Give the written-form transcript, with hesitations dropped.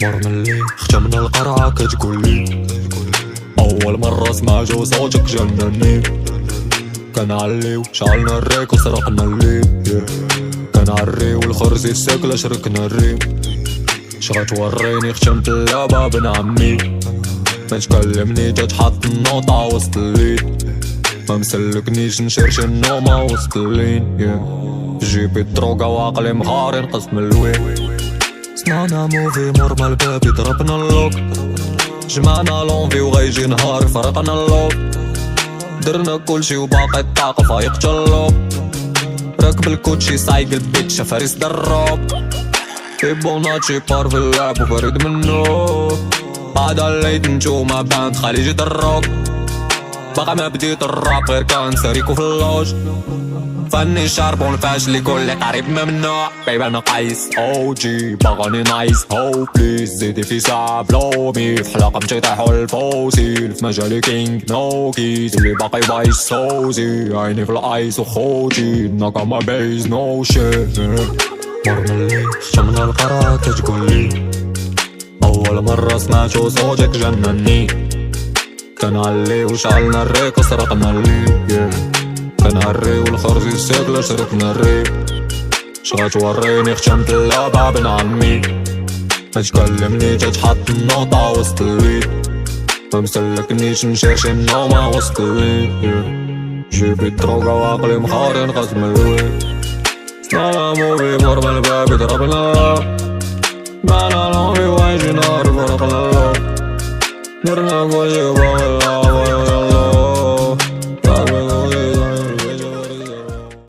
مر ملي ختمنا القرعة كتقولي أول مرة سمع جو صوتك جنني. كنعليو شعلنا الريك وسرقنا الليل، كنعريو الخرزي الساكلة شركنا الريم. شغتوريني ختمت اللعبة بن عمي، ما تكلمني تتحط النوطة وسط الليل، ما مسلكنيش نشرش النومة وسط الليل. في جيبي الدروقة وعقلي مغاري نقص من الويل. سمعنا موفي مور ما الباب يضربنا اللوك، جمعنا لونفي وغيجي نهار فرقنا اللوك. درنا كلشي وباقي الطاقة فايق جلوب، راكب الكوتشي سايق البيتشا فارس دروب. فيبوناتشي بار في اللعب وفريد منو، بعد الليت نجومة باند خليجي دروك. باقي ما بديت الراب غير كان ساريكو في اللوج، فني شاربون الفاشل يقولي قريب ممنوع. بيبا انا قايس او جي باغاني نايس هو بليز، زيدي في ساب لومي في حلقة مشي يطيحو الفوسيل. في مجالي كينج نو كيز اللي باقي بايش سوزي، عيني في الايس وخوتي ناكا ما بيز نو شيت. مر ملي ختمنا القرعة كتقولي أول مرة سمعتو صوتك جنني. كنعلي وشعلنا الريك وسرقنا الليل، كنعريو الخرزي الساكلة شركنا الريب. شغتوريني ختمت اللعبة بن عمي، ما تكلمني تتحط النوطة وسط الليل، ما مسلكنيش نشرش النومة وسط الليل. جيبي الدروقة وعقلي مخاري نقص من الويل. سمعنا موفي مور ما الباب يضربنا، معنا لونفي ويجي نهار فرقنا. درنا كلشي وباقي اللعبة